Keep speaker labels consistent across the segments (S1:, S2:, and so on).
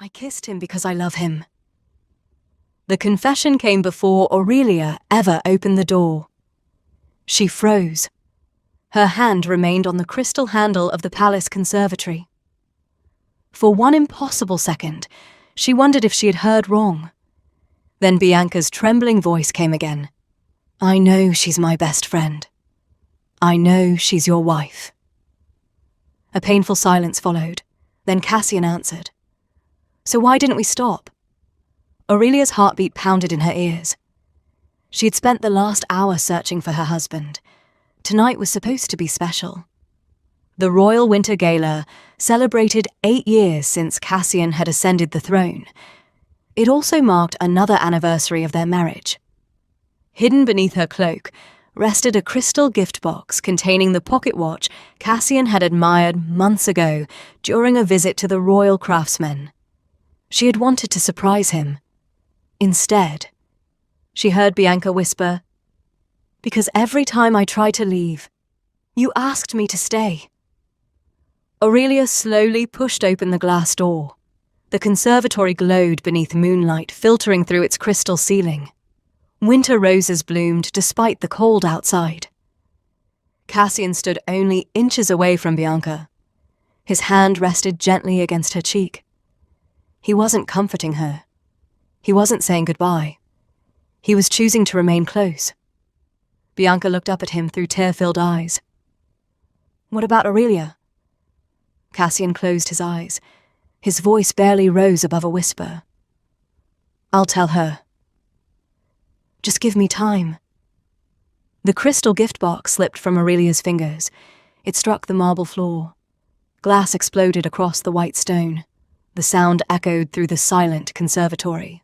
S1: I kissed him because I love him. The confession came before Aurelia ever opened the door. She froze. Her hand remained on the crystal handle of the palace conservatory. For one impossible second, she wondered if she had heard wrong. Then Bianca's trembling voice came again. I know she's my best friend. I know she's your wife. A painful silence followed. Then Cassian answered. So why didn't we stop? Aurelia's heartbeat pounded in her ears. She had spent the last hour searching for her husband. Tonight was supposed to be special. The Royal Winter Gala celebrated 8 years since Cassian had ascended the throne. It also marked another anniversary of their marriage. Hidden beneath her cloak rested a crystal gift box containing the pocket watch Cassian had admired months ago during a visit to the royal craftsmen. She had wanted to surprise him. Instead, she heard Bianca whisper, "Because every time I try to leave, you asked me to stay." Aurelia slowly pushed open the glass door. The conservatory glowed beneath moonlight filtering through its crystal ceiling. Winter roses bloomed despite the cold outside. Cassian stood only inches away from Bianca. His hand rested gently against her cheek. He wasn't comforting her. He wasn't saying goodbye. He was choosing to remain close. Bianca looked up at him through tear-filled eyes. What about Aurelia? Cassian closed his eyes. His voice barely rose above a whisper. I'll tell her. Just give me time. The crystal gift box slipped from Aurelia's fingers. It struck the marble floor. Glass exploded across the white stone. The sound echoed through the silent conservatory.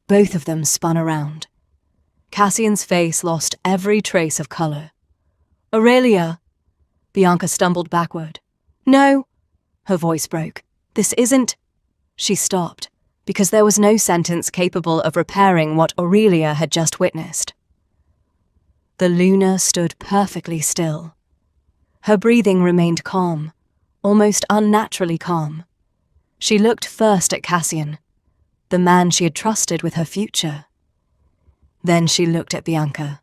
S1: Both of them spun around. Cassian's face lost every trace of color. Aurelia! Bianca stumbled backward. No! Her voice broke. This isn't... She stopped, because there was no sentence capable of repairing what Aurelia had just witnessed. The Luna stood perfectly still. Her breathing remained calm, almost unnaturally calm. She looked first at Cassian, the man she had trusted with her future. Then she looked at Bianca,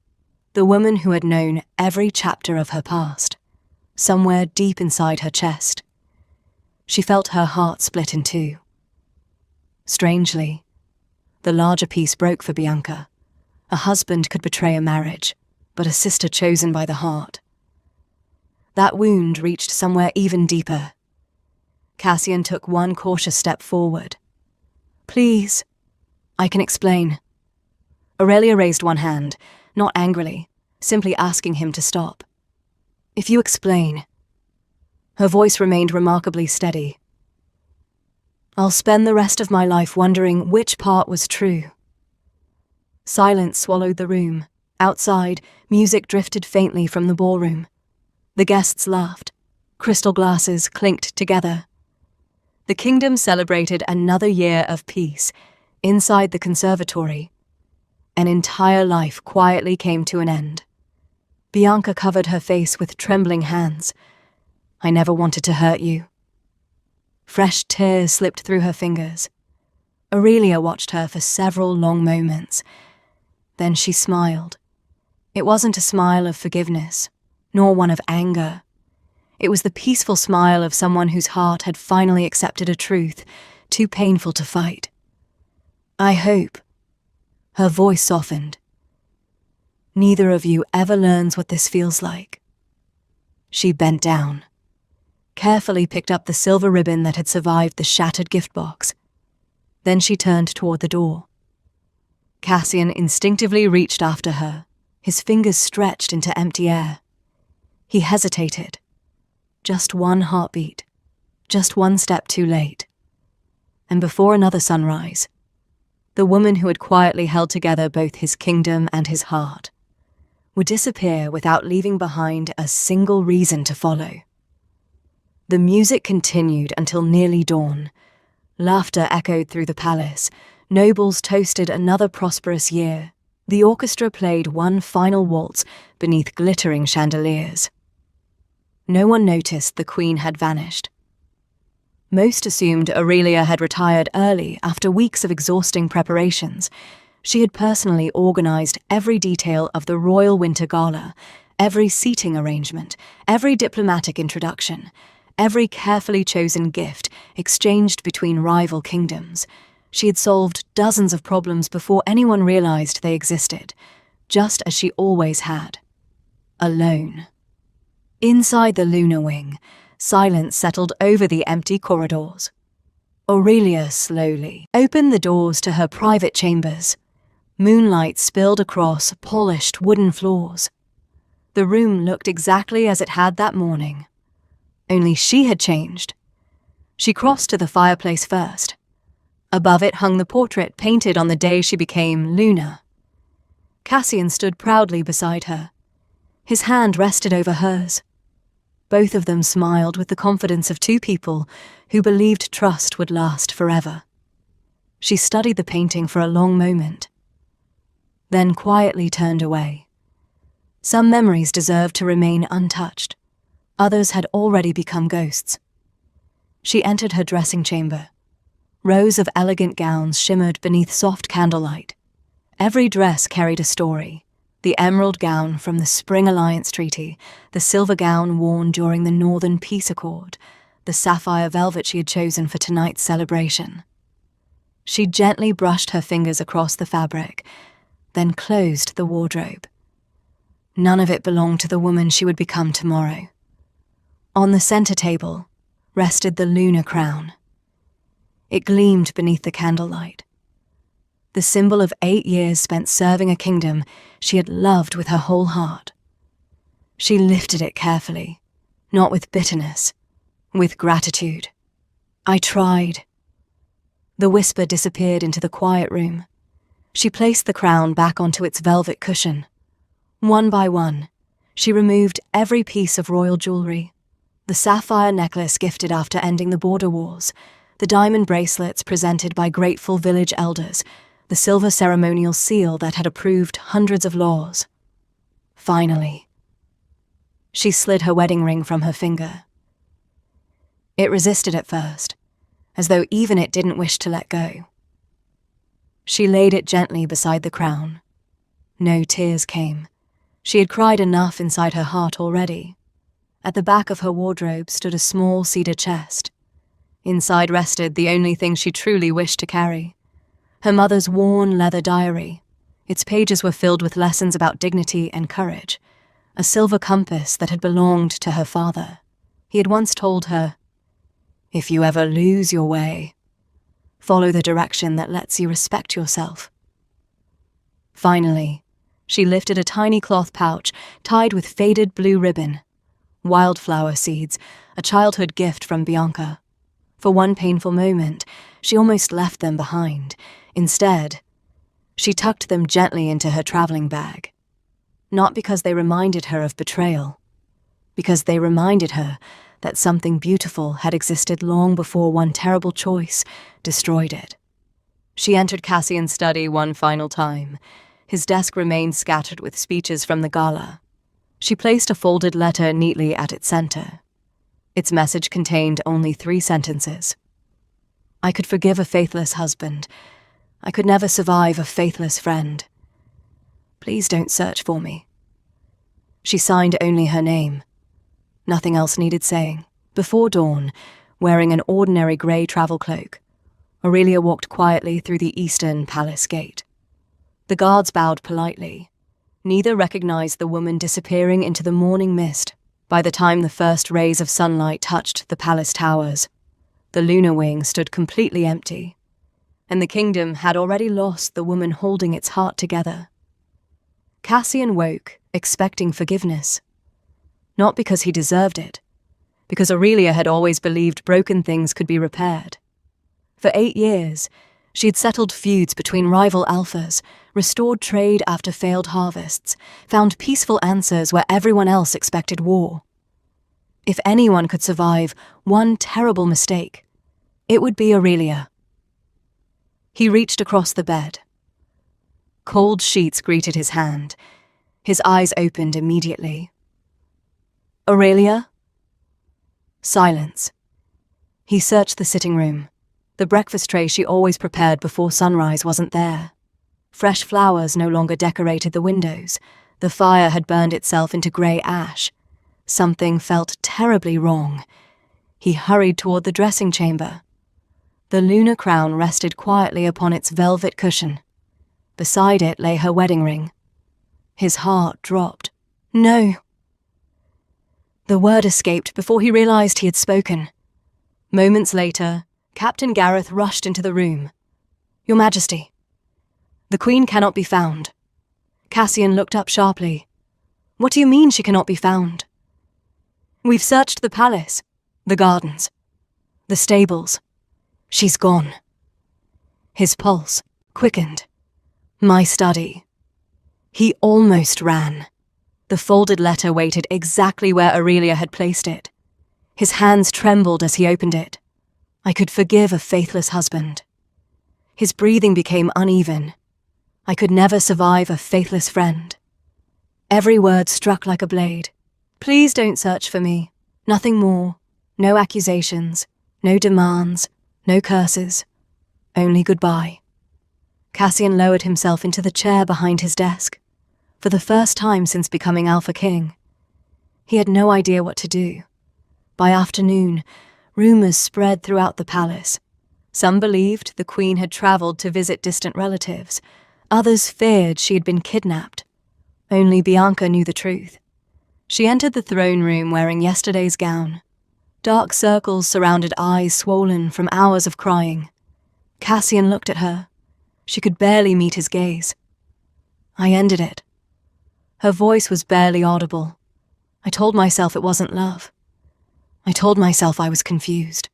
S1: the woman who had known every chapter of her past, somewhere deep inside her chest. She felt her heart split in two. Strangely, the larger piece broke for Bianca. A husband could betray a marriage, but a sister chosen by the heart. That wound reached somewhere even deeper. Cassian took one cautious step forward. Please, I can explain. Aurelia raised one hand, not angrily, simply asking him to stop. If you explain. Her voice remained remarkably steady. I'll spend the rest of my life wondering which part was true. Silence swallowed the room. Outside, music drifted faintly from the ballroom. The guests laughed. Crystal glasses clinked together. The kingdom celebrated another year of peace. Inside the conservatory, an entire life quietly came to an end. Bianca covered her face with trembling hands. I never wanted to hurt you. Fresh tears slipped through her fingers. Aurelia watched her for several long moments. Then she smiled. It wasn't a smile of forgiveness, nor one of anger. It was the peaceful smile of someone whose heart had finally accepted a truth too painful to fight. I hope. Her voice softened. Neither of you ever learns what this feels like. She bent down, carefully picked up the silver ribbon that had survived the shattered gift box. Then she turned toward the door. Cassian instinctively reached after her, his fingers stretched into empty air. He hesitated. Just one heartbeat, just one step too late. And before another sunrise, the woman who had quietly held together both his kingdom and his heart would disappear without leaving behind a single reason to follow. The music continued until nearly dawn. Laughter echoed through the palace. Nobles toasted another prosperous year. The orchestra played one final waltz beneath glittering chandeliers. No one noticed the queen had vanished. Most assumed Aurelia had retired early after weeks of exhausting preparations. She had personally organized every detail of the royal winter gala, every seating arrangement, every diplomatic introduction, every carefully chosen gift exchanged between rival kingdoms. She had solved dozens of problems before anyone realized they existed, just as she always had. Alone. Inside the lunar wing, silence settled over the empty corridors. Aurelia slowly opened the doors to her private chambers. Moonlight spilled across polished wooden floors. The room looked exactly as it had that morning. Only she had changed. She crossed to the fireplace first. Above it hung the portrait painted on the day she became Luna. Cassian stood proudly beside her. His hand rested over hers. Both of them smiled with the confidence of two people who believed trust would last forever. She studied the painting for a long moment, then quietly turned away. Some memories deserved to remain untouched. Others had already become ghosts. She entered her dressing chamber. Rows of elegant gowns shimmered beneath soft candlelight. Every dress carried a story. The emerald gown from the Spring Alliance Treaty, the silver gown worn during the Northern Peace Accord, the sapphire velvet she had chosen for tonight's celebration. She gently brushed her fingers across the fabric, then closed the wardrobe. None of it belonged to the woman she would become tomorrow. On the center table rested the lunar crown. It gleamed beneath the candlelight, the symbol of 8 years spent serving a kingdom she had loved with her whole heart. She lifted it carefully, not with bitterness, with gratitude. "I tried." The whisper disappeared into the quiet room. She placed the crown back onto its velvet cushion. One by one, she removed every piece of royal jewelry. The sapphire necklace gifted after ending the border wars, the diamond bracelets presented by grateful village elders, the silver ceremonial seal that had approved hundreds of laws. Finally, she slid her wedding ring from her finger. It resisted at first, as though even it didn't wish to let go. She laid it gently beside the crown. No tears came. She had cried enough inside her heart already. At the back of her wardrobe stood a small cedar chest. Inside rested the only thing she truly wished to carry: her mother's worn leather diary. Its pages were filled with lessons about dignity and courage, a silver compass that had belonged to her father. He had once told her, "If you ever lose your way, follow the direction that lets you respect yourself." Finally, she lifted a tiny cloth pouch tied with faded blue ribbon. Wildflower seeds, a childhood gift from Bianca. For one painful moment, she almost left them behind. Instead, she tucked them gently into her traveling bag. Not because they reminded her of betrayal, because they reminded her that something beautiful had existed long before one terrible choice destroyed it. She entered Cassian's study one final time. His desk remained scattered with speeches from the gala. She placed a folded letter neatly at its center. Its message contained only 3 sentences. "I could forgive a faithless husband. I could never survive a faithless friend. Please don't search for me." She signed only her name. Nothing else needed saying. Before dawn, wearing an ordinary grey travel cloak, Aurelia walked quietly through the eastern palace gate. The guards bowed politely. Neither recognized the woman disappearing into the morning mist. By the time the first rays of sunlight touched the palace towers, the lunar wing stood completely empty, and the kingdom had already lost the woman holding its heart together. Cassian woke, expecting forgiveness. Not because he deserved it, because Aurelia had always believed broken things could be repaired. For 8 years, she had settled feuds between rival alphas, restored trade after failed harvests, found peaceful answers where everyone else expected war. If anyone could survive one terrible mistake, it would be Aurelia. He reached across the bed. Cold sheets greeted his hand. His eyes opened immediately. "Aurelia?" Silence. He searched the sitting room. The breakfast tray she always prepared before sunrise wasn't there. Fresh flowers no longer decorated the windows. The fire had burned itself into grey ash. Something felt terribly wrong. He hurried toward the dressing chamber. The lunar crown rested quietly upon its velvet cushion. Beside it lay her wedding ring. His heart dropped. No. The word escaped before he realized he had spoken. Moments later, Captain Gareth rushed into the room. "Your Majesty." "The Queen cannot be found." Cassian looked up sharply. "What do you mean she cannot be found?" "We've searched the palace, the gardens, the stables. She's gone." His pulse quickened. "My study." He almost ran. The folded letter waited exactly where Aurelia had placed it. His hands trembled as he opened it. "I could forgive a faithless husband." His breathing became uneven. "I could never survive a faithless friend." Every word struck like a blade. "Please don't search for me. Nothing more. No accusations. No demands. No curses. Only goodbye." Cassian lowered himself into the chair behind his desk. For the first time since becoming Alpha King, he had no idea what to do. By afternoon, rumors spread throughout the palace. Some believed the Queen had traveled to visit distant relatives. Others feared she had been kidnapped. Only Bianca knew the truth. She entered the throne room wearing yesterday's gown. Dark circles surrounded eyes swollen from hours of crying. Cassian looked at her. She could barely meet his gaze. "I ended it." Her voice was barely audible. "I told myself it wasn't love. I told myself I was confused."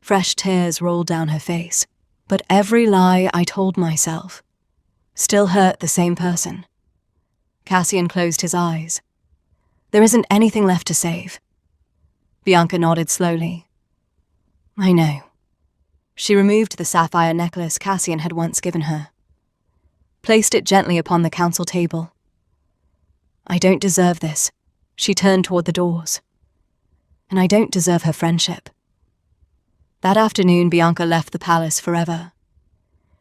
S1: Fresh tears rolled down her face. But every lie I told myself still hurt the same person. Cassian closed his eyes. "There isn't anything left to save." Bianca nodded slowly. "I know." She removed the sapphire necklace Cassian had once given her. Placed it gently upon the council table. "I don't deserve this." She turned toward the doors. "And I don't deserve her friendship." That afternoon, Bianca left the palace forever.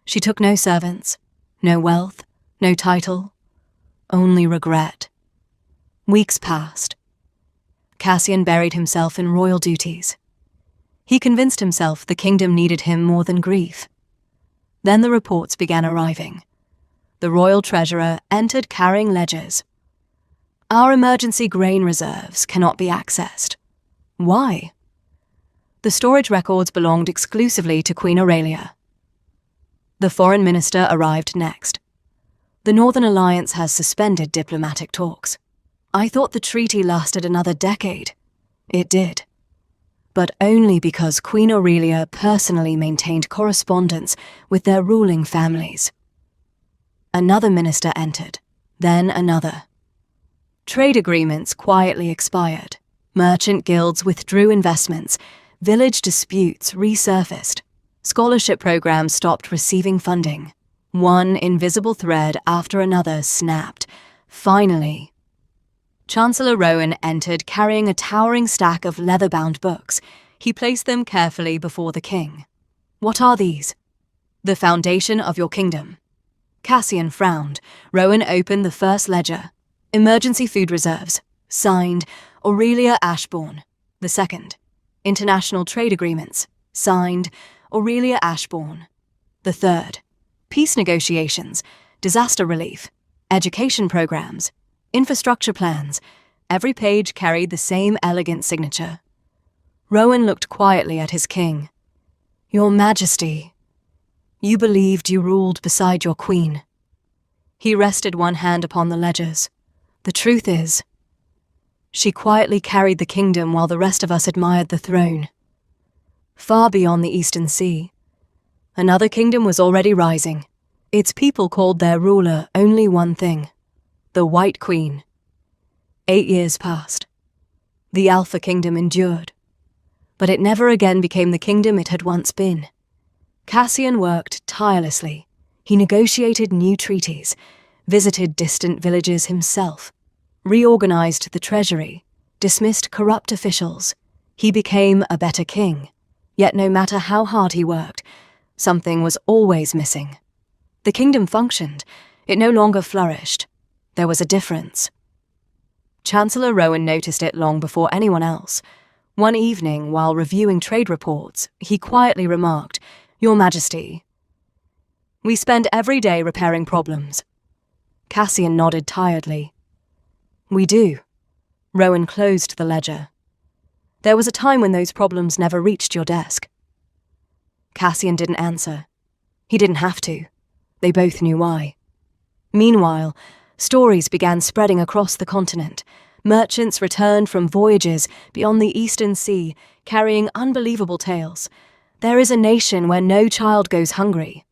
S1: She took no servants, no wealth, no title, only regret. Weeks passed. Cassian buried himself in royal duties. He convinced himself the kingdom needed him more than grief. Then the reports began arriving. The royal treasurer entered carrying ledgers. "Our emergency grain reserves cannot be accessed." Why? The storage records belonged exclusively to Queen Aurelia. The foreign minister arrived next. "The Northern Alliance has suspended diplomatic talks." "I thought the treaty lasted another decade." It did. But only because Queen Aurelia personally maintained correspondence with their ruling families. Another minister entered, then another. Trade agreements quietly expired. Merchant guilds withdrew investments. Village disputes resurfaced. Scholarship programs stopped receiving funding. One invisible thread after another snapped. Finally, Chancellor Rowan entered carrying a towering stack of leather-bound books. He placed them carefully before the king. "What are these?" "The foundation of your kingdom." Cassian frowned. Rowan opened the first ledger. "Emergency food reserves." Signed, Aurelia Ashbourne. The second. "International trade agreements." Signed, Aurelia Ashbourne. The third. "Peace negotiations, disaster relief, education programs, infrastructure plans." Every page carried the same elegant signature. Rowan looked quietly at his king. "Your Majesty, you believed you ruled beside your queen." He rested one hand upon the ledgers. "The truth is, she quietly carried the kingdom while the rest of us admired the throne. Far beyond the Eastern Sea, another kingdom was already rising. Its people called their ruler only one thing: the White Queen. 8 years passed. The Alpha Kingdom endured, but it never again became the kingdom it had once been. Cassian worked tirelessly. He negotiated new treaties, visited distant villages himself, reorganized the treasury, dismissed corrupt officials. He became a better king, Yet no matter how hard he worked, something was always missing. The kingdom functioned. It no longer flourished. There was a difference. Chancellor Rowan noticed it long before anyone else. One evening, while reviewing trade reports, he quietly remarked, "Your Majesty, we spend every day repairing problems." Cassian nodded tiredly. "We do." Rowan closed the ledger. "There was a time when those problems never reached your desk." Cassian didn't answer. He didn't have to. They both knew why. Meanwhile, stories began spreading across the continent. Merchants returned from voyages beyond the Eastern Sea, carrying unbelievable tales. There is a nation where no child goes hungry.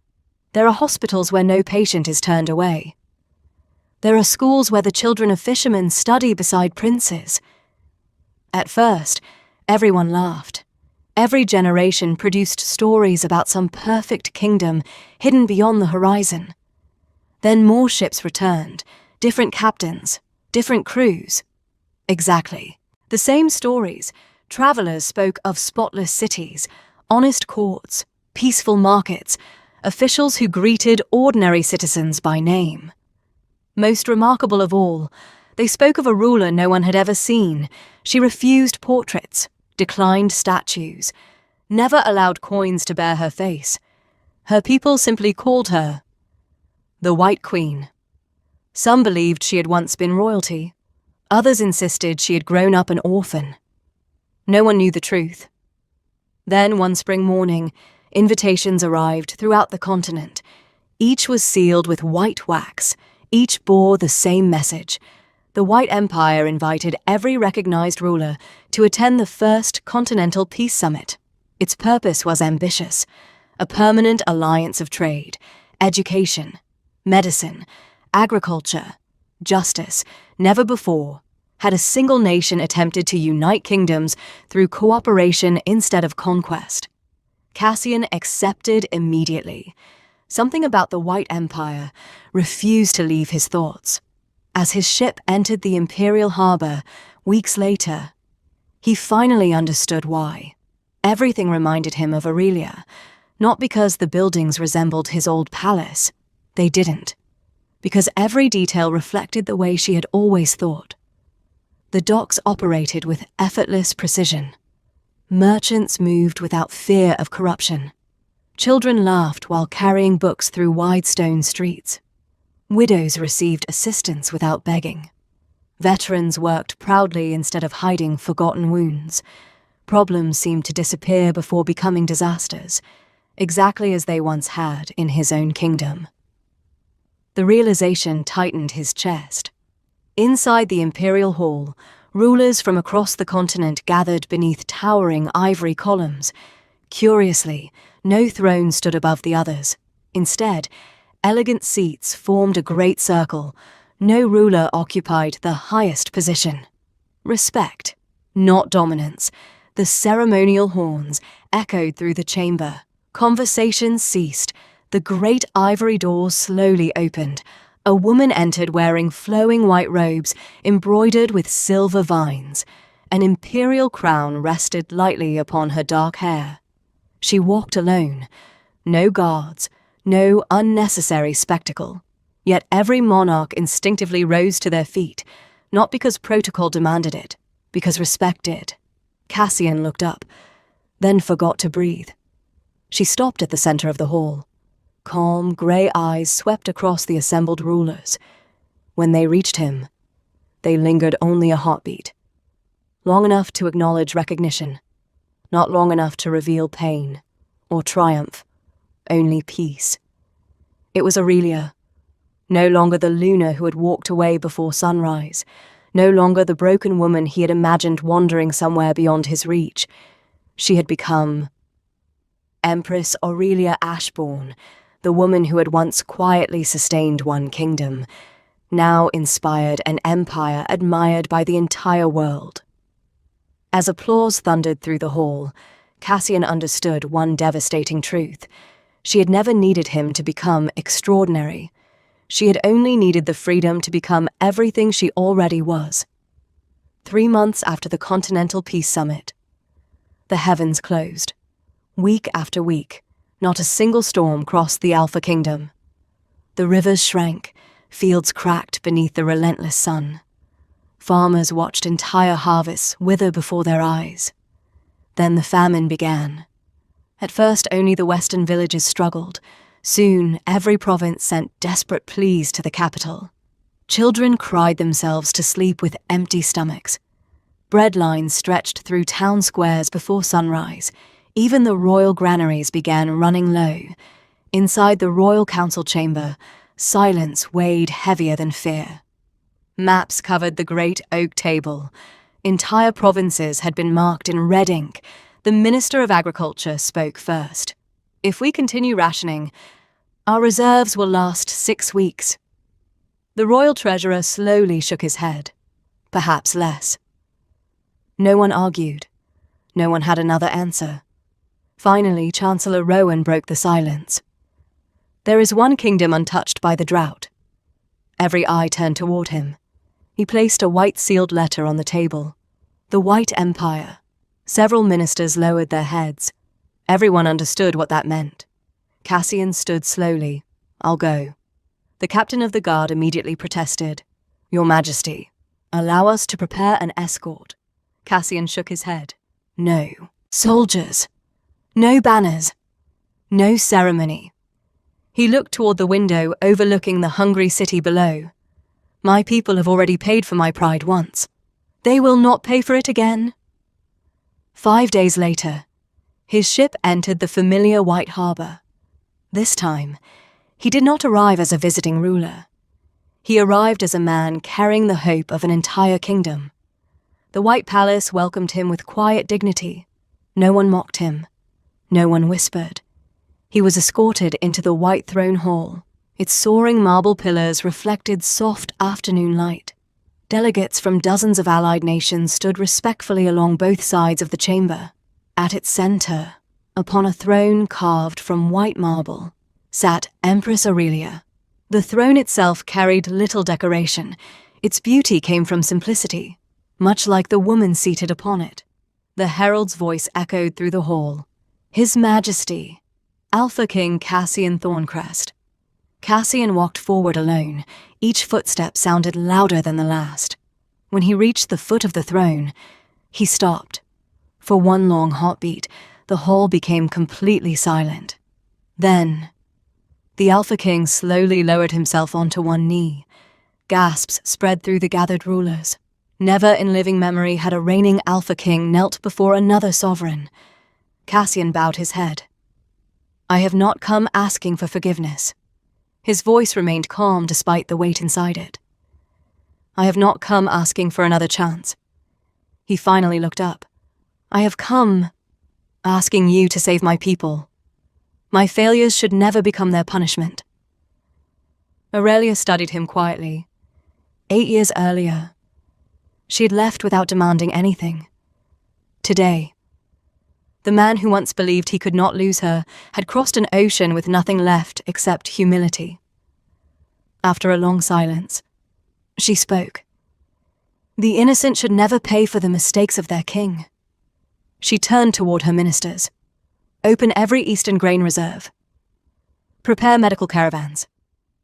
S1: There are hospitals where no patient is turned away. There are schools where the children of fishermen study beside princes. At first, everyone laughed. Every generation produced stories about some perfect kingdom hidden beyond the horizon. Then more ships returned, different captains, different crews. Exactly. The same stories. Travelers spoke of spotless cities, honest courts, peaceful markets, officials who greeted ordinary citizens by name. Most remarkable of all, they spoke of a ruler no one had ever seen. She refused portraits, declined statues, never allowed coins to bear her face. Her people simply called her the White Queen. Some believed she had once been royalty. Others insisted she had grown up an orphan. No one knew the truth. Then, one spring morning, invitations arrived throughout the continent. Each was sealed with white wax. Each bore the same message. The White Empire invited every recognized ruler to attend the first Continental Peace Summit. Its purpose was ambitious: a permanent alliance of trade, education, medicine, agriculture, justice. Never before had a single nation attempted to unite kingdoms through cooperation instead of conquest. Cassian accepted immediately. Something about the White Empire refused to leave his thoughts. As his ship entered the Imperial Harbour, weeks later, he finally understood why. Everything reminded him of Aurelia, not because the buildings resembled his old palace. They didn't. Because every detail reflected the way she had always thought. The docks operated with effortless precision. Merchants moved without fear of corruption. Children laughed while carrying books through wide stone streets. Widows received assistance without begging. Veterans worked proudly instead of hiding forgotten wounds. Problems seemed to disappear before becoming disasters, exactly as they once had in his own kingdom. The realization tightened his chest. Inside the Imperial Hall, rulers from across the continent gathered beneath towering ivory columns. Curiously, no throne stood above the others. Instead, elegant seats formed a great circle. No ruler occupied the highest position. Respect, not dominance. The ceremonial horns echoed through the chamber. Conversations ceased. The great ivory doors slowly opened. A woman entered wearing flowing white robes embroidered with silver vines. An imperial crown rested lightly upon her dark hair. She walked alone. No guards, no unnecessary spectacle. Yet every monarch instinctively rose to their feet, not because protocol demanded it, because respect did. Cassian looked up, then forgot to breathe. She stopped at the center of the hall. Calm, grey eyes swept across the assembled rulers. When they reached him, they lingered only a heartbeat. Long enough to acknowledge recognition, not long enough to reveal pain or triumph, only peace. It was Aurelia, no longer the Luna who had walked away before sunrise, no longer the broken woman he had imagined wandering somewhere beyond his reach. She had become Empress Aurelia Ashbourne, the woman who had once quietly sustained one kingdom, now inspired an empire admired by the entire world. As applause thundered through the hall, Cassian understood one devastating truth. She had never needed him to become extraordinary. She had only needed the freedom to become everything she already was. 3 months after the Continental Peace Summit, the heavens closed. Week after week, not a single storm crossed the Alpha Kingdom. The rivers shrank, fields cracked beneath the relentless sun. Farmers watched entire harvests wither before their eyes. Then the famine began. At first, only the western villages struggled. Soon, every province sent desperate pleas to the capital. Children cried themselves to sleep with empty stomachs. Bread lines stretched through town squares before sunrise. Even the royal granaries began running low. Inside the royal council chamber, silence weighed heavier than fear. Maps covered the great oak table. Entire provinces had been marked in red ink. The Minister of Agriculture spoke first. If we continue rationing, our reserves will last 6 weeks. The royal treasurer slowly shook his head. Perhaps less. No one argued. No one had another answer. Finally, Chancellor Rowan broke the silence. There is one kingdom untouched by the drought. Every eye turned toward him. He placed a white-sealed letter on the table. The White Empire. Several ministers lowered their heads. Everyone understood what that meant. Cassian stood slowly. "I'll go." The captain of the guard immediately protested. "Your Majesty, allow us to prepare an escort." Cassian shook his head. "No. Soldiers. No banners. No ceremony." He looked toward the window overlooking the hungry city below. "My people have already paid for my pride once. They will not pay for it again." 5 days later, his ship entered the familiar White Harbor. This time, he did not arrive as a visiting ruler. He arrived as a man carrying the hope of an entire kingdom. The White Palace welcomed him with quiet dignity. No one mocked him. No one whispered. He was escorted into the White Throne Hall. Its soaring marble pillars reflected soft afternoon light. Delegates from dozens of allied nations stood respectfully along both sides of the chamber. At its center, upon a throne carved from white marble, sat Empress Aurelia. The throne itself carried little decoration. Its beauty came from simplicity, much like the woman seated upon it. The herald's voice echoed through the hall. "His Majesty, Alpha King Cassian Thorncrest." Cassian walked forward alone. Each footstep sounded louder than the last. When he reached the foot of the throne, he stopped. For one long heartbeat, the hall became completely silent. Then, the Alpha King slowly lowered himself onto one knee. Gasps spread through the gathered rulers. Never in living memory had a reigning Alpha King knelt before another sovereign. Cassian bowed his head. "I have not come asking for forgiveness." His voice remained calm despite the weight inside it. "I have not come asking for another chance." He finally looked up. "I have come asking you to save my people. My failures should never become their punishment." Aurelia studied him quietly. 8 years earlier, she had left without demanding anything. Today, the man who once believed he could not lose her had crossed an ocean with nothing left except humility. After a long silence, she spoke. "The innocent should never pay for the mistakes of their king." She turned toward her ministers. "Open every eastern grain reserve. Prepare medical caravans.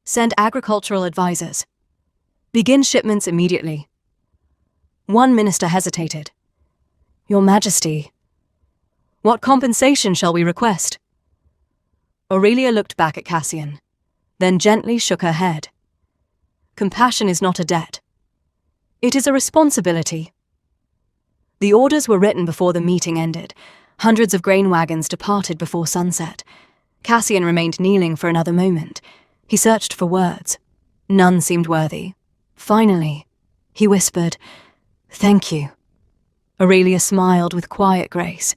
S1: Send agricultural advisors. Begin shipments immediately." One minister hesitated. "Your Majesty, what compensation shall we request?" Aurelia looked back at Cassian, then gently shook her head. "Compassion is not a debt. It is a responsibility." The orders were written before the meeting ended. Hundreds of grain wagons departed before sunset. Cassian remained kneeling for another moment. He searched for words. None seemed worthy. Finally, he whispered, "Thank you." Aurelia smiled with quiet grace.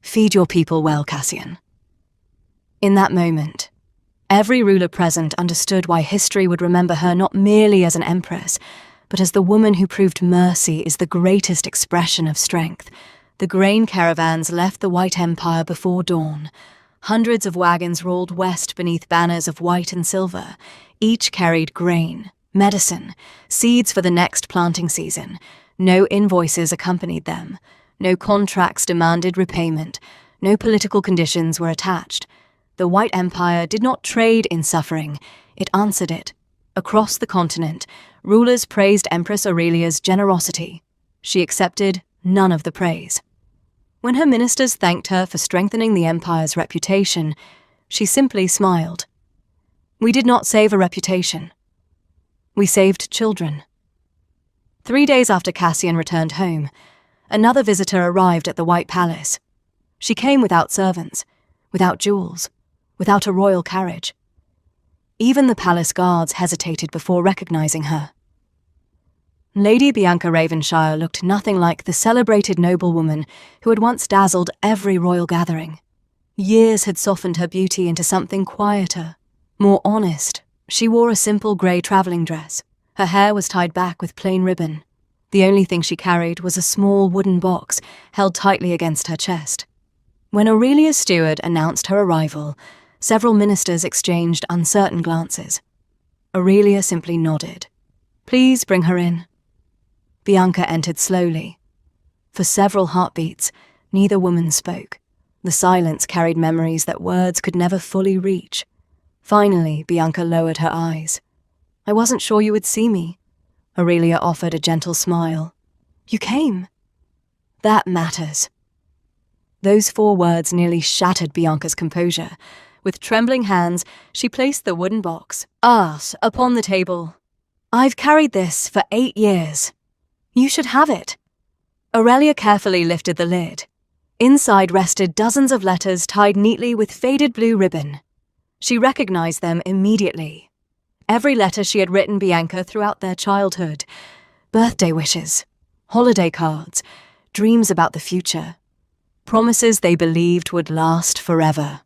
S1: "Feed your people well, Cassian." In that moment, every ruler present understood why history would remember her not merely as an empress, but as the woman who proved mercy is the greatest expression of strength. The grain caravans left the White Empire before dawn. Hundreds of wagons rolled west beneath banners of white and silver. Each carried grain, medicine, seeds for the next planting season. No invoices accompanied them. No contracts demanded repayment. No political conditions were attached. The White Empire did not trade in suffering, it answered it. Across the continent, rulers praised Empress Aurelia's generosity. She accepted none of the praise. When her ministers thanked her for strengthening the empire's reputation, she simply smiled. We did not save a reputation. We saved children. 3 days after Cassian returned home, another visitor arrived at the White Palace. She came without servants, without jewels, without a royal carriage. Even the palace guards hesitated before recognizing her. Lady Bianca Ravenshire looked nothing like the celebrated noblewoman who had once dazzled every royal gathering. Years had softened her beauty into something quieter, more honest. She wore a simple grey travelling dress. Her hair was tied back with plain ribbon. The only thing she carried was a small wooden box held tightly against her chest. When Aurelia's steward announced her arrival, several ministers exchanged uncertain glances. Aurelia simply nodded. Please bring her in. Bianca entered slowly. For several heartbeats, neither woman spoke. The silence carried memories that words could never fully reach. Finally, Bianca lowered her eyes. I wasn't sure you would see me. Aurelia offered a gentle smile. You came. That matters. Those 4 words nearly shattered Bianca's composure. With trembling hands, she placed the wooden box, art, upon the table. I've carried this for 8 years. You should have it. Aurelia carefully lifted the lid. Inside rested dozens of letters tied neatly with faded blue ribbon. She recognized them immediately. Every letter she had written Bianca throughout their childhood. Birthday wishes, holiday cards, dreams about the future. Promises they believed would last forever.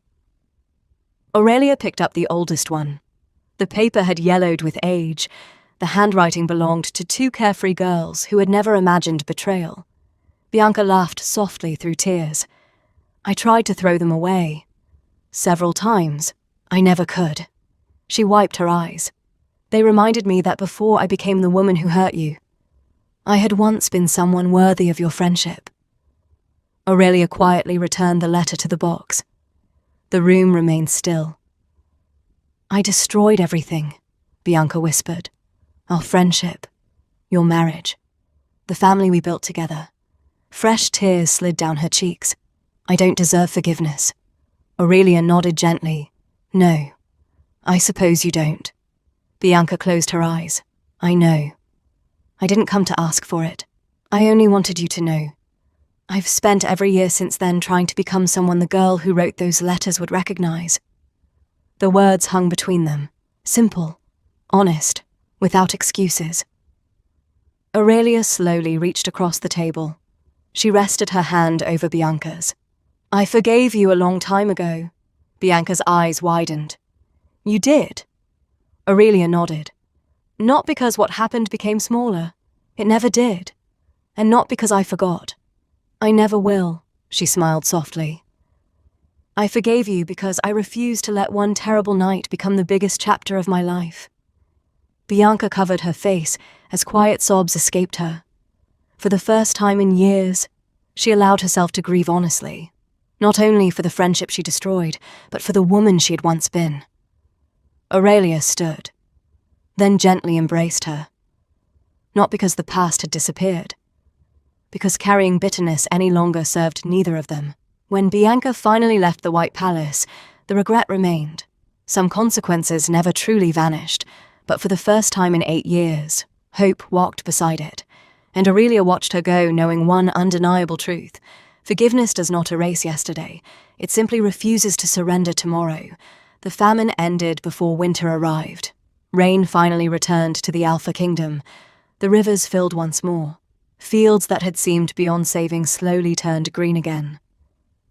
S1: Aurelia picked up the oldest one. The paper had yellowed with age. The handwriting belonged to 2 carefree girls who had never imagined betrayal. Bianca laughed softly through tears. I tried to throw them away. Several times. I never could. She wiped her eyes. They reminded me that before I became the woman who hurt you, I had once been someone worthy of your friendship. Aurelia quietly returned the letter to the box. The room remained still. I destroyed everything, Bianca whispered. Our friendship, your marriage, the family we built together. Fresh tears slid down her cheeks. I don't deserve forgiveness. Aurelia nodded gently. No, I suppose you don't. Bianca closed her eyes. I know. I didn't come to ask for it. I only wanted you to know. I've spent every year since then trying to become someone the girl who wrote those letters would recognize. The words hung between them. Simple, honest, without excuses. Aurelia slowly reached across the table. She rested her hand over Bianca's. I forgave you a long time ago. Bianca's eyes widened. You did? Aurelia nodded. Not because what happened became smaller. It never did. And not because I forgot. I never will, she smiled softly. I forgave you because I refused to let one terrible night become the biggest chapter of my life. Bianca covered her face as quiet sobs escaped her. For the first time in years, she allowed herself to grieve honestly, not only for the friendship she destroyed, but for the woman she had once been. Aurelia stood, then gently embraced her. Not because the past had disappeared, because carrying bitterness any longer served neither of them. When Bianca finally left the White Palace, the regret remained. Some consequences never truly vanished, but for the first time in 8 years, hope walked beside it, and Aurelia watched her go knowing one undeniable truth. Forgiveness does not erase yesterday, it simply refuses to surrender tomorrow. The famine ended before winter arrived. Rain finally returned to the Alpha Kingdom. The rivers filled once more. Fields that had seemed beyond saving slowly turned green again.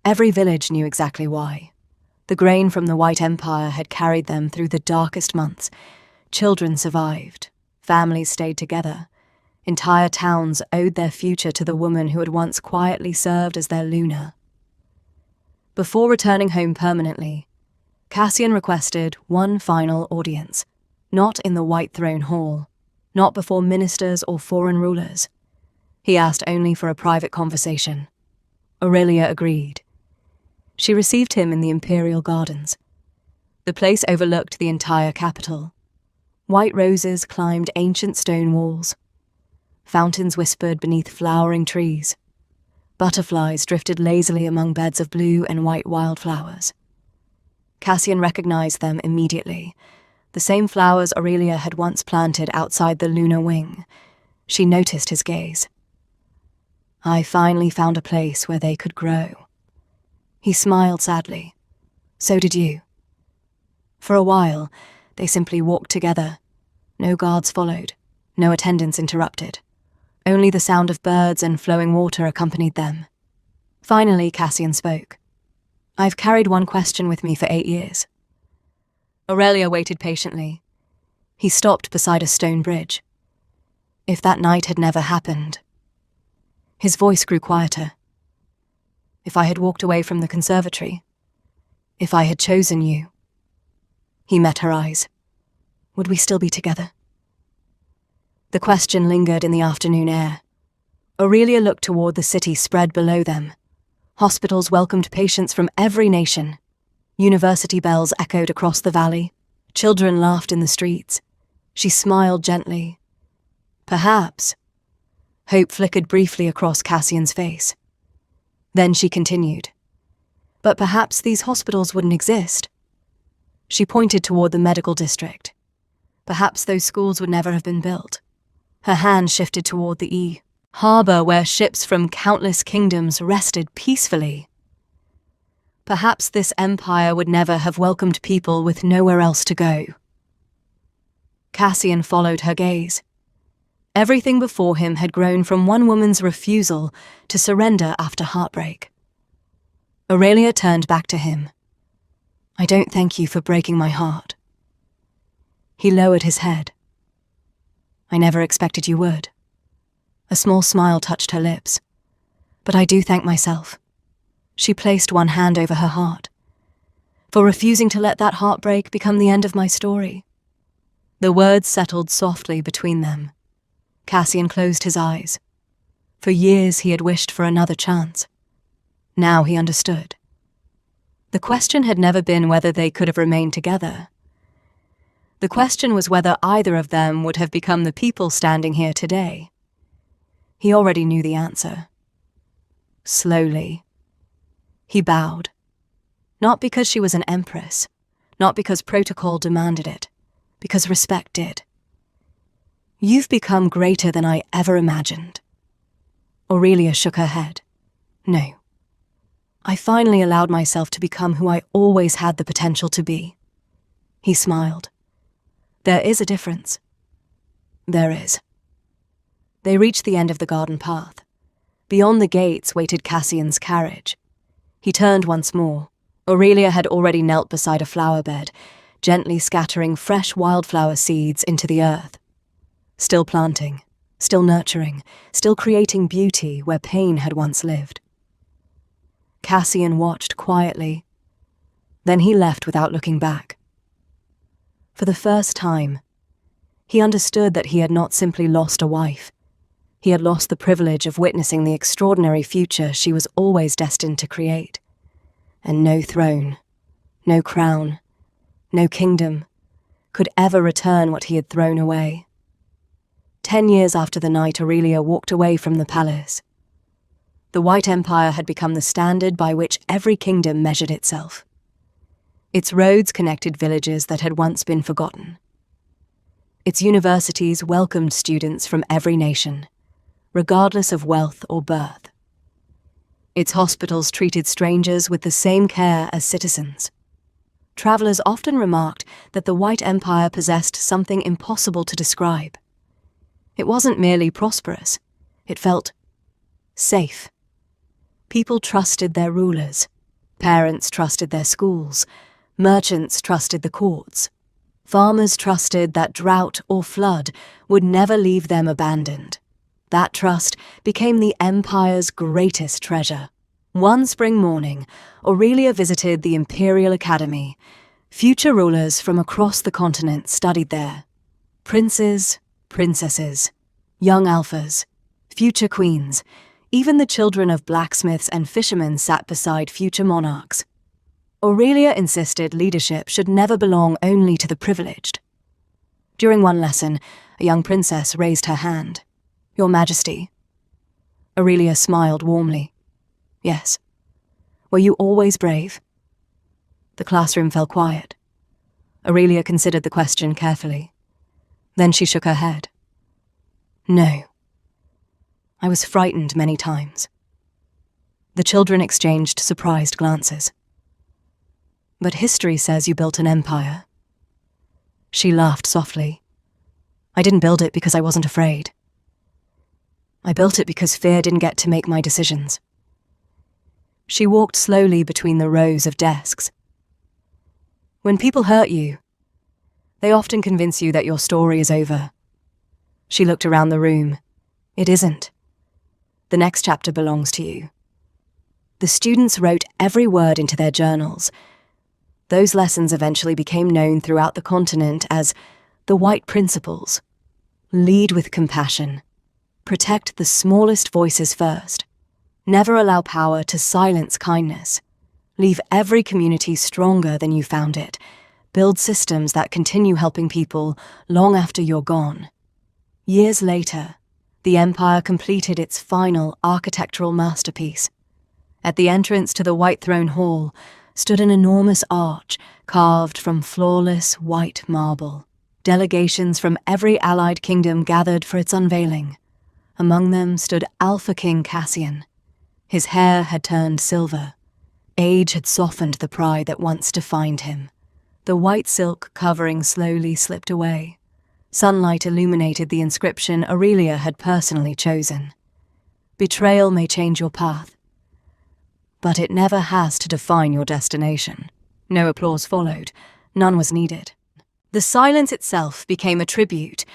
S1: Every village knew exactly why. The grain from the White Empire had carried them through the darkest months. Children survived. Families stayed together. Entire towns owed their future to the woman who had once quietly served as their Luna. Before returning home permanently, Cassian requested one final audience, not in the White Throne Hall, not before ministers or foreign rulers. He asked only for a private conversation. Aurelia agreed. She received him in the imperial gardens. The place overlooked the entire capital. White roses climbed ancient stone walls. Fountains whispered beneath flowering trees. Butterflies drifted lazily among beds of blue and white wildflowers. Cassian recognized them immediately. The same flowers Aurelia had once planted outside the lunar wing. She noticed his gaze. I finally found a place where they could grow. He smiled sadly. So did you. For a while, they simply walked together. No guards followed, no attendants interrupted. Only the sound of birds and flowing water accompanied them. Finally, Cassian spoke. I've carried one question with me for 8 years. Aurelia waited patiently. He stopped beside a stone bridge. If that night had never happened. His voice grew quieter. If I had walked away from the conservatory, if I had chosen you. He met her eyes. Would we still be together? The question lingered in the afternoon air. Aurelia looked toward the city spread below them. Hospitals welcomed patients from every nation. University bells echoed across the valley. Children laughed in the streets. She smiled gently. Perhaps. Hope flickered briefly across Cassian's face. Then she continued. But perhaps these hospitals wouldn't exist. She pointed toward the medical district. Perhaps those schools would never have been built. Her hand shifted toward the harbor where ships from countless kingdoms rested peacefully. Perhaps this empire would never have welcomed people with nowhere else to go. Cassian followed her gaze. Everything before him had grown from one woman's refusal to surrender after heartbreak. Aurelia turned back to him. I don't thank you for breaking my heart. He lowered his head. I never expected you would. A small smile touched her lips. But I do thank myself. She placed one hand over her heart. For refusing to let that heartbreak become the end of my story. The words settled softly between them. Cassian closed his eyes. For years he had wished for another chance. Now he understood. The question had never been whether they could have remained together. The question was whether either of them would have become the people standing here today. He already knew the answer. Slowly. He bowed. Not because she was an empress, not because protocol demanded it, because respect did. You've become greater than I ever imagined. Aurelia shook her head. No. I finally allowed myself to become who I always had the potential to be. He smiled. There is a difference. There is. They reached the end of the garden path. Beyond the gates waited Cassian's carriage. He turned once more. Aurelia had already knelt beside a flower bed, gently scattering fresh wildflower seeds into the earth. Still planting, still nurturing, still creating beauty where pain had once lived. Cassian watched quietly. Then he left without looking back. For the first time, he understood that he had not simply lost a wife. He had lost the privilege of witnessing the extraordinary future she was always destined to create. And no throne, no crown, no kingdom could ever return what he had thrown away. 10 years after the night Aurelia walked away from the palace, the White Empire had become the standard by which every kingdom measured itself. Its roads connected villages that had once been forgotten. Its universities welcomed students from every nation, regardless of wealth or birth. Its hospitals treated strangers with the same care as citizens. Travelers often remarked that the White Empire possessed something impossible to describe. It wasn't merely prosperous, it felt safe. People trusted their rulers, parents trusted their schools, merchants trusted the courts. Farmers trusted that drought or flood would never leave them abandoned. That trust became the empire's greatest treasure. One spring morning, Aurelia visited the Imperial Academy. Future rulers from across the continent studied there. Princes, princesses, young alphas, future queens, even the children of blacksmiths and fishermen sat beside future monarchs. Aurelia insisted leadership should never belong only to the privileged. During one lesson, a young princess raised her hand. "Your Majesty." Aurelia smiled warmly. "Yes." "Were you always brave?" The classroom fell quiet. Aurelia considered the question carefully. Then she shook her head. "No. I was frightened many times." The children exchanged surprised glances. "But history says you built an empire." She laughed softly. "I didn't build it because I wasn't afraid. I built it because fear didn't get to make my decisions." She walked slowly between the rows of desks. "When people hurt you, they often convince you that your story is over." She looked around the room. "It isn't. The next chapter belongs to you." The students wrote every word into their journals. Those lessons eventually became known throughout the continent as the White Principles. Lead with compassion. Protect the smallest voices first. Never allow power to silence kindness. Leave every community stronger than you found it. Build systems that continue helping people long after you're gone. Years later, the empire completed its final architectural masterpiece. At the entrance to the White Throne Hall stood an enormous arch carved from flawless white marble. Delegations from every allied kingdom gathered for its unveiling. Among them stood Alpha King Cassian. His hair had turned silver. Age had softened the pride that once defined him. The white silk covering slowly slipped away. Sunlight illuminated the inscription Aurelia had personally chosen. "Betrayal may change your path, but it never has to define your destination." No applause followed. None was needed. The silence itself became a tribute.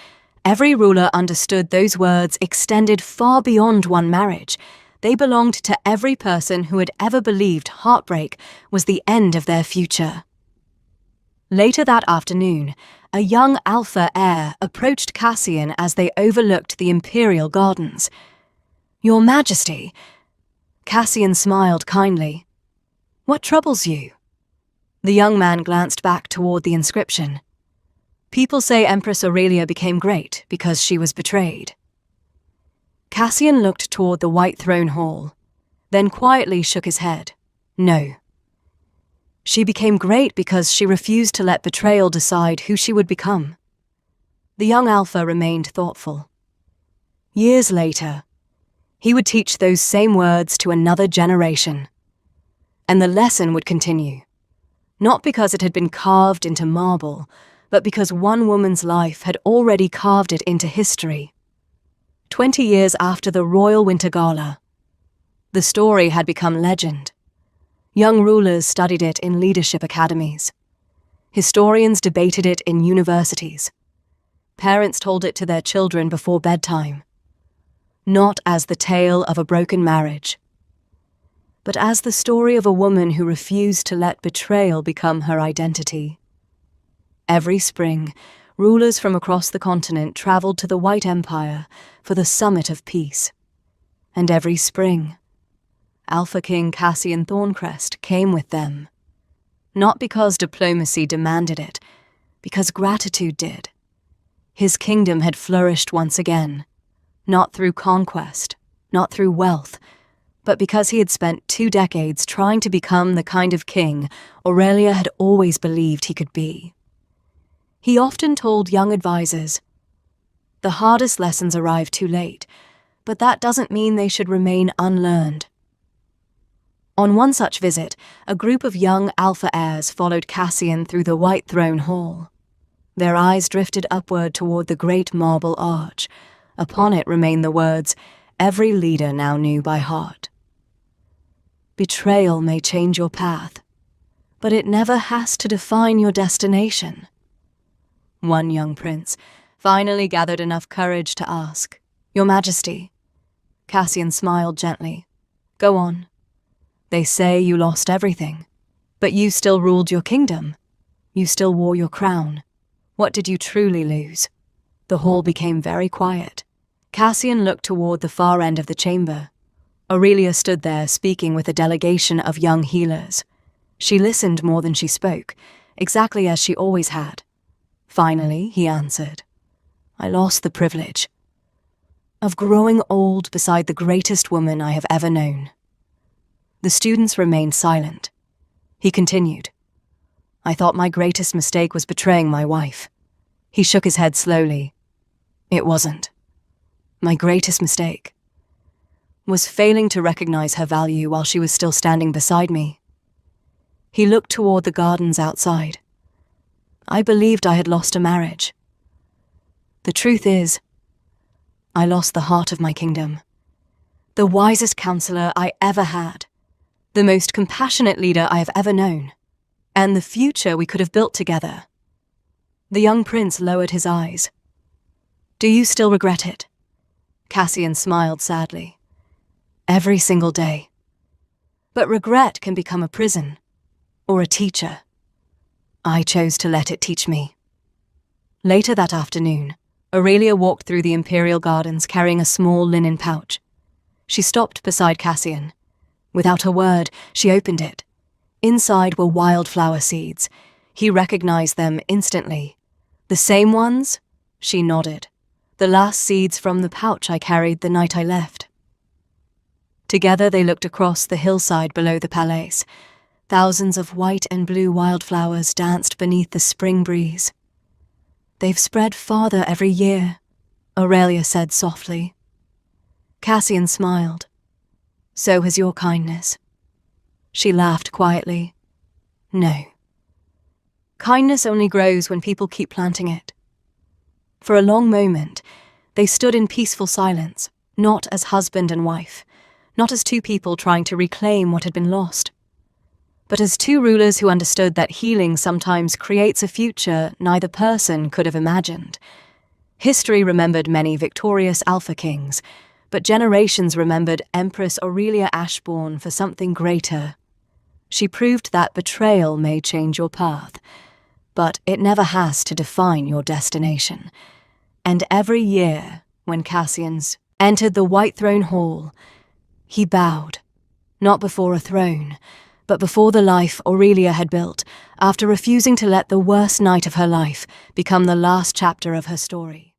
S1: Every ruler understood those words extended far beyond one marriage. They belonged to every person who had ever believed heartbreak was the end of their future. Later that afternoon, a young alpha heir approached Cassian as they overlooked the imperial gardens. "Your Majesty." Cassian smiled kindly. "What troubles you?" The young man glanced back toward the inscription. "People say Empress Aurelia became great because she was betrayed." Cassian looked toward the White Throne Hall, then quietly shook his head. "No. She became great because she refused to let betrayal decide who she would become." The young alpha remained thoughtful. Years later, he would teach those same words to another generation. And the lesson would continue, not because it had been carved into marble, but because one woman's life had already carved it into history. 20 years after the Royal Winter Gala, the story had become legend. Young rulers studied it in leadership academies. Historians debated it in universities. Parents told it to their children before bedtime. Not as the tale of a broken marriage, but as the story of a woman who refused to let betrayal become her identity. Every spring, rulers from across the continent traveled to the White Empire for the Summit of Peace. And every spring, Alpha King Cassian Thorncrest came with them. Not because diplomacy demanded it, because gratitude did. His kingdom had flourished once again, not through conquest, not through wealth, but because he had spent 2 decades trying to become the kind of king Aurelia had always believed he could be. He often told young advisors, "The hardest lessons arrive too late, but that doesn't mean they should remain unlearned." On one such visit, a group of young alpha heirs followed Cassian through the White Throne Hall. Their eyes drifted upward toward the great marble arch. Upon it remained the words every leader now knew by heart. "Betrayal may change your path, but it never has to define your destination." One young prince finally gathered enough courage to ask, "Your Majesty." Cassian smiled gently. "Go on. They say you lost everything, but you still ruled your kingdom. You still wore your crown. What did you truly lose?" The hall became very quiet. Cassian looked toward the far end of the chamber. Aurelia stood there speaking with a delegation of young healers. She listened more than she spoke, exactly as she always had. Finally, he answered, "I lost the privilege of growing old beside the greatest woman I have ever known." The students remained silent. He continued, "I thought my greatest mistake was betraying my wife." He shook his head slowly. "It wasn't. My greatest mistake was failing to recognize her value while she was still standing beside me." He looked toward the gardens outside. "I believed I had lost a marriage. The truth is, I lost the heart of my kingdom, the wisest counselor I ever had, the most compassionate leader I have ever known, and the future we could have built together." The young prince lowered his eyes. "Do you still regret it?" Cassian smiled sadly. "Every single day. But regret can become a prison, or a teacher. I chose to let it teach me." Later that afternoon, Aurelia walked through the imperial gardens carrying a small linen pouch. She stopped beside Cassian. Without a word, she opened it. Inside were wildflower seeds. He recognized them instantly. "The same ones?" She nodded. "The last seeds from the pouch I carried the night I left." Together they looked across the hillside below the palace. Thousands of white and blue wildflowers danced beneath the spring breeze. "They've spread farther every year," Aurelia said softly. Cassian smiled. "So has your kindness." She laughed quietly. "No. Kindness only grows when people keep planting it." For a long moment, they stood in peaceful silence, not as husband and wife, not as two people trying to reclaim what had been lost, but as two rulers who understood that healing sometimes creates a future neither person could have imagined. History remembered many victorious Alpha Kings, but generations remembered Empress Aurelia Ashbourne for something greater. She proved that betrayal may change your path, but it never has to define your destination. And every year, when Cassian's entered the White Throne Hall, he bowed, not before a throne, but before the life Aurelia had built, after refusing to let the worst night of her life become the last chapter of her story.